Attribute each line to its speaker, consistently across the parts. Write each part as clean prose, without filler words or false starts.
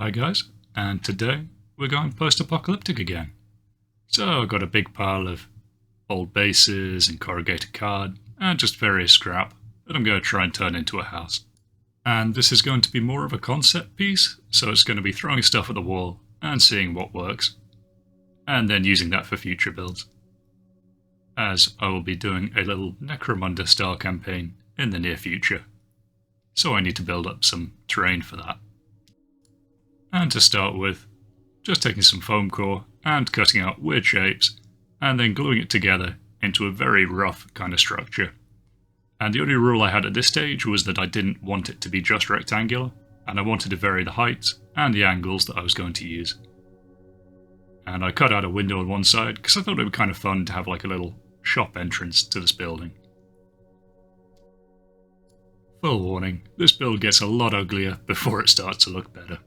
Speaker 1: Hi guys, and today we're going post-apocalyptic again. So I've got a big pile of old bases and corrugated card and just various scrap that I'm going to try and turn into a house. And this is going to be more of a concept piece, so it's going to be throwing stuff at the wall and seeing what works, and then using that for future builds. As I will be doing a little Necromunda style campaign in the near future, so I need to build up some terrain for that. And to start with, just taking some foam core and cutting out weird shapes and then gluing it together into a very rough kind of structure. And the only rule I had at this stage was that I didn't want it to be just rectangular, and I wanted to vary the heights and the angles that I was going to use. And I cut out a window on one side because I thought it would be kind of fun to have like a little shop entrance to this building. Full warning, this build gets a lot uglier before it starts to look better.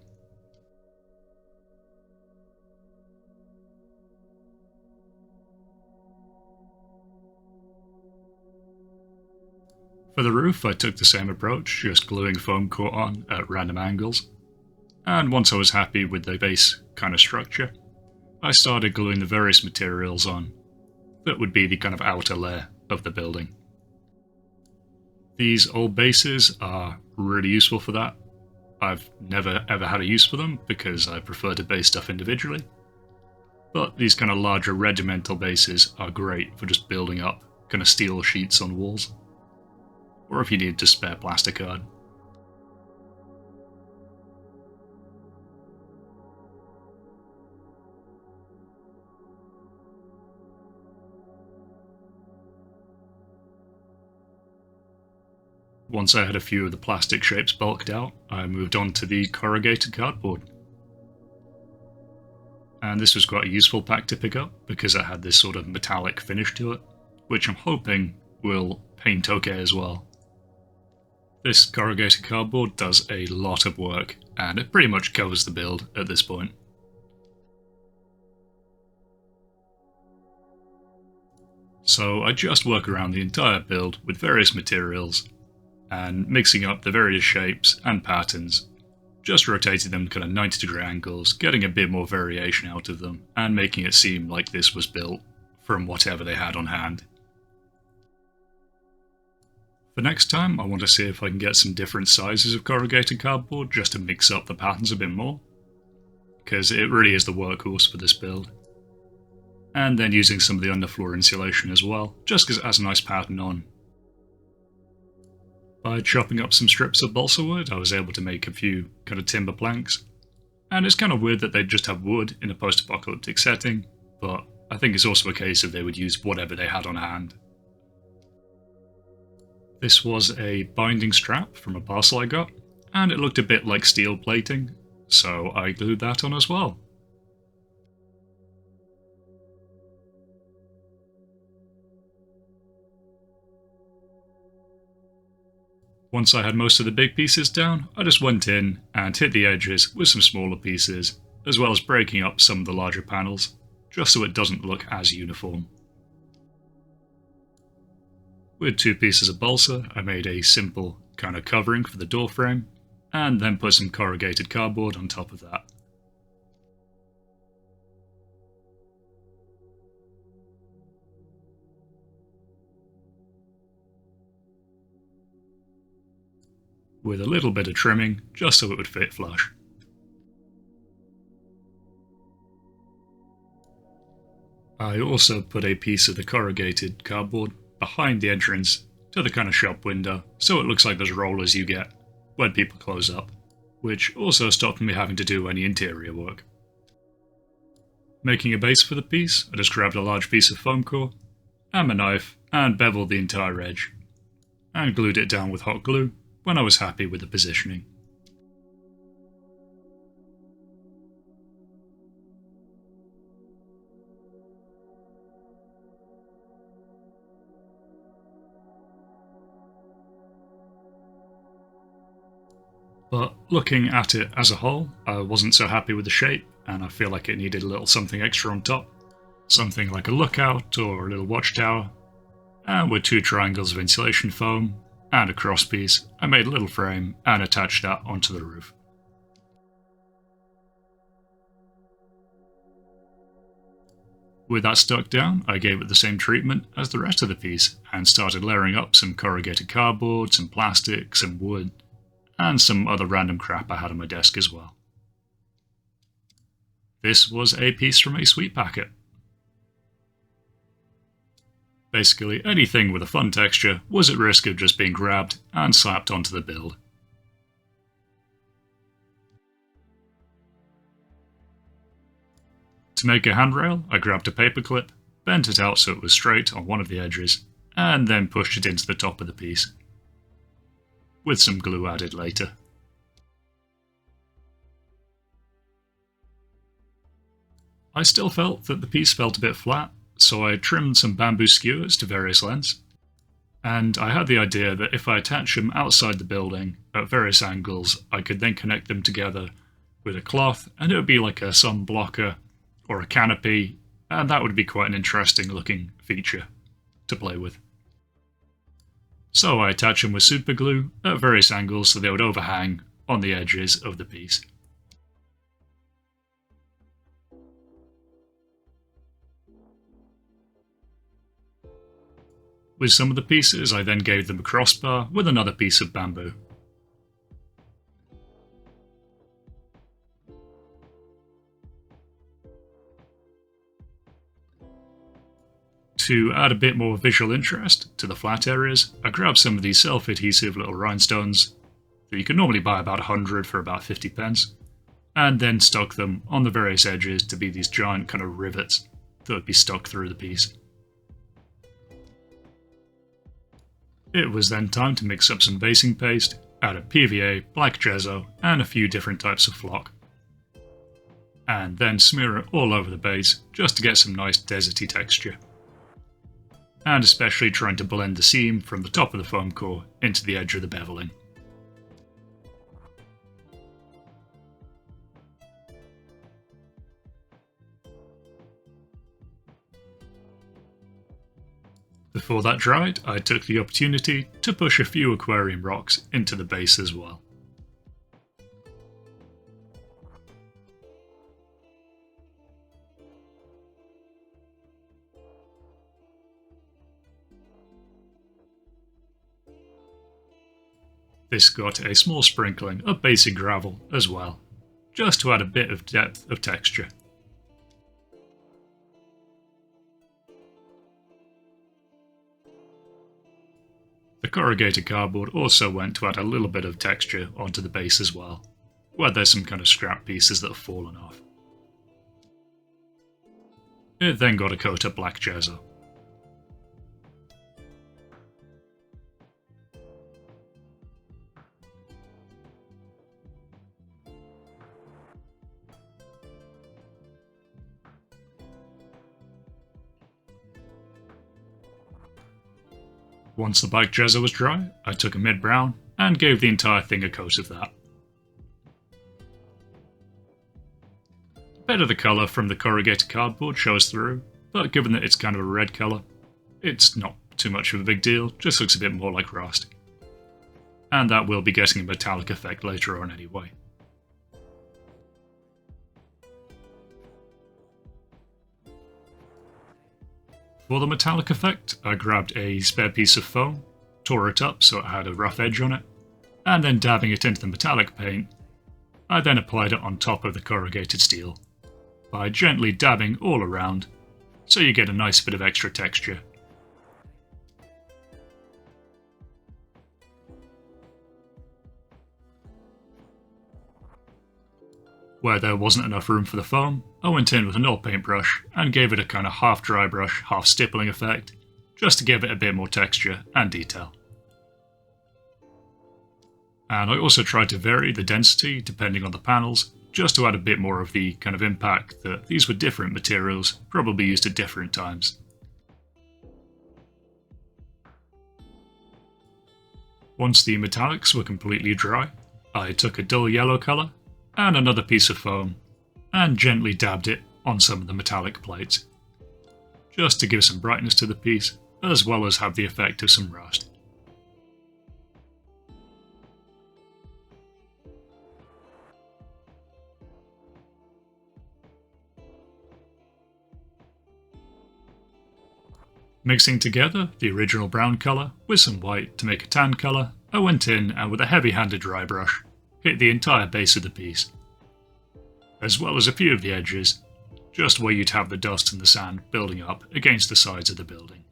Speaker 1: For the roof, I took the same approach, just gluing foam core on at random angles. And once I was happy with the base kind of structure, I started gluing the various materials on that would be the kind of outer layer of the building. These old bases are really useful for that. I've never ever had a use for them because I prefer to base stuff individually. But these kind of larger regimental bases are great for just building up kind of steel sheets on walls. Or if you need to spare plastic card. Once I had a few of the plastic shapes bulked out, I moved on to the corrugated cardboard. And this was quite a useful pack to pick up because it had this sort of metallic finish to it, which I'm hoping will paint okay as well. This corrugated cardboard does a lot of work, and it pretty much covers the build at this point. So I just work around the entire build with various materials, and mixing up the various shapes and patterns, just rotating them kind of 90-degree angles, getting a bit more variation out of them, and making it seem like this was built from whatever they had on hand. For next time, I want to see if I can get some different sizes of corrugated cardboard just to mix up the patterns a bit more, because it really is the workhorse for this build. And then using some of the underfloor insulation as well, just because it has a nice pattern on. By chopping up some strips of balsa wood, I was able to make a few kind of timber planks. And it's kind of weird that they just have wood in a post-apocalyptic setting, but I think it's also a case of they would use whatever they had on hand. This was a binding strap from a parcel I got, and it looked a bit like steel plating, so I glued that on as well. Once I had most of the big pieces down, I just went in and hit the edges with some smaller pieces, as well as breaking up some of the larger panels, just so it doesn't look as uniform. With 2 pieces of balsa, I made a simple kind of covering for the door frame, and then put some corrugated cardboard on top of that. With a little bit of trimming, just so it would fit flush. I also put a piece of the corrugated cardboard behind the entrance to the kind of shop window, so it looks like those rollers you get when people close up, which also stopped me having to do any interior work. Making a base for the piece, I just grabbed a large piece of foam core and my knife and beveled the entire edge, and glued it down with hot glue when I was happy with the positioning. But looking at it as a whole, I wasn't so happy with the shape, and I feel like it needed a little something extra on top. Something like a lookout or a little watchtower, and with 2 triangles of insulation foam and a crosspiece, I made a little frame and attached that onto the roof. With that stuck down, I gave it the same treatment as the rest of the piece and started layering up some corrugated cardboard, some plastic, some wood, and some other random crap I had on my desk as well. This was a piece from a sweet packet. Basically, anything with a fun texture was at risk of just being grabbed and slapped onto the build. To make a handrail, I grabbed a paperclip, bent it out so it was straight on one of the edges, and then pushed it into the top of the piece, with some glue added later. I still felt that the piece felt a bit flat, so I trimmed some bamboo skewers to various lengths, and I had the idea that if I attach them outside the building at various angles, I could then connect them together with a cloth, and it would be like a sun blocker or a canopy, and that would be quite an interesting looking feature to play with. So I attach them with super glue at various angles so they would overhang on the edges of the piece. With some of the pieces, I then gave them a crossbar with another piece of bamboo. To add a bit more visual interest to the flat areas, I grabbed some of these self-adhesive little rhinestones that you can normally buy about 100 for about 50 pence, and then stuck them on the various edges to be these giant kind of rivets that would be stuck through the piece. It was then time to mix up some basing paste, add a PVA, black gesso, and a few different types of flock. And then smear it all over the base just to get some nice deserty texture. And especially trying to blend the seam from the top of the foam core into the edge of the beveling. Before that dried, I took the opportunity to push a few aquarium rocks into the base as well. This got a small sprinkling of basic gravel as well, just to add a bit of depth of texture. The corrugated cardboard also went to add a little bit of texture onto the base as well, where there's some kind of scrap pieces that have fallen off. It then got a coat of black gesso. Once the black gesso was dry, I took a mid-brown and gave the entire thing a coat of that. A bit of the colour from the corrugated cardboard shows through, but given that it's kind of a red colour, it's not too much of a big deal, just looks a bit more like rust. And that will be getting a metallic effect later on anyway. For the metallic effect, I grabbed a spare piece of foam, tore it up so it had a rough edge on it, and then dabbing it into the metallic paint, I then applied it on top of the corrugated steel, by gently dabbing all around, so you get a nice bit of extra texture. Where there wasn't enough room for the foam, I went in with an oil paintbrush and gave it a kind of half dry brush, half stippling effect, just to give it a bit more texture and detail. And I also tried to vary the density depending on the panels, just to add a bit more of the kind of impact that these were different materials, probably used at different times. Once the metallics were completely dry, I took a dull yellow colour and another piece of foam and gently dabbed it on some of the metallic plates, just to give some brightness to the piece as well as have the effect of some rust. Mixing together the original brown colour with some white to make a tan colour, I went in and with a heavy-handed dry brush, hit the entire base of the piece, as well as a few of the edges, just where you'd have the dust and the sand building up against the sides of the building.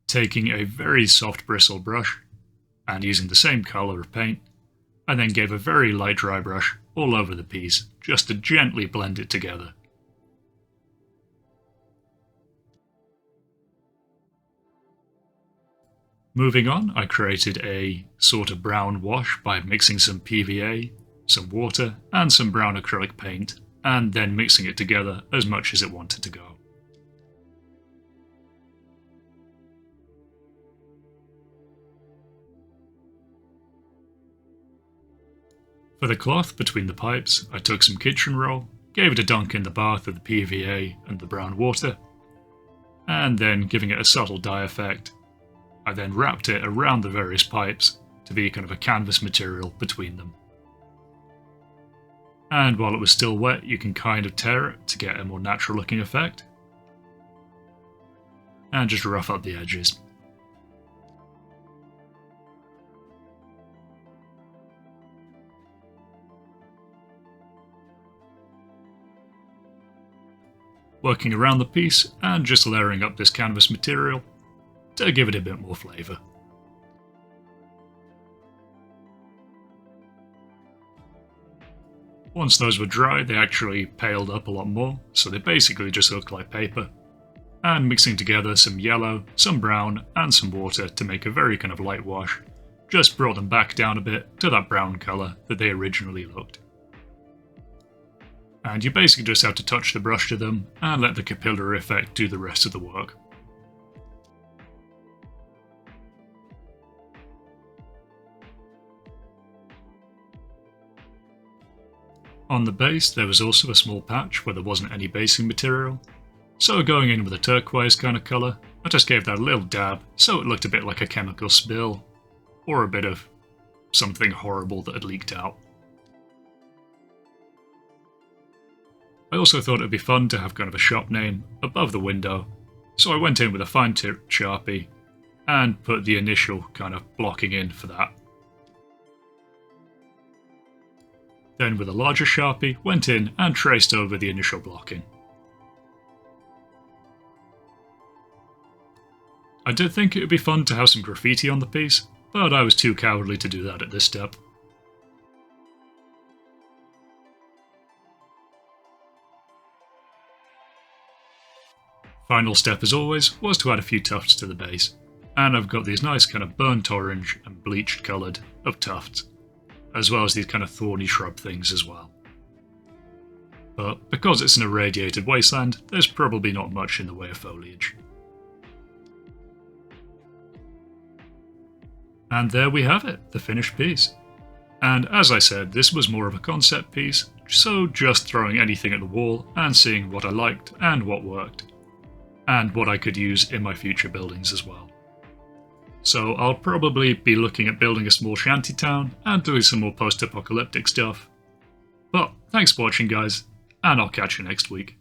Speaker 1: Taking a very soft bristle brush and using the same colour of paint, I then gave a very light dry brush all over the piece just to gently blend it together. Moving on, I created a sort of brown wash by mixing some PVA, some water and some brown acrylic paint, and then mixing it together as much as it wanted to go. For the cloth between the pipes, I took some kitchen roll, gave it a dunk in the bath of the PVA and the brown water, and then giving it a subtle dye effect, I then wrapped it around the various pipes to be kind of a canvas material between them. And while it was still wet, you can kind of tear it to get a more natural looking effect, and just rough up the edges. Working around the piece and just layering up this canvas material to give it a bit more flavour. Once those were dry, they actually paled up a lot more, so they basically just look like paper. And mixing together some yellow, some brown and some water to make a very kind of light wash, just brought them back down a bit to that brown colour that they originally looked. And you basically just have to touch the brush to them and let the capillary effect do the rest of the work. On the base there was also a small patch where there wasn't any basing material, so going in with a turquoise kind of colour, I just gave that a little dab so it looked a bit like a chemical spill, or a bit of something horrible that had leaked out. I also thought it would be fun to have kind of a shop name above the window, so I went in with a fine-tipped Sharpie and put the initial kind of blocking in for that. Then with a larger Sharpie, went in and traced over the initial blocking. I did think it would be fun to have some graffiti on the piece, but I was too cowardly to do that at this step. Final step as always was to add a few tufts to the base, and I've got these nice kind of burnt orange and bleached coloured of tufts, as well as these kind of thorny shrub things as well. But because it's an irradiated wasteland, there's probably not much in the way of foliage. And there we have it, the finished piece. And as I said, this was more of a concept piece, so just throwing anything at the wall and seeing what I liked and what worked, and what I could use in my future buildings as well. So I'll probably be looking at building a small shanty town and doing some more post-apocalyptic stuff. But thanks for watching guys, and I'll catch you next week.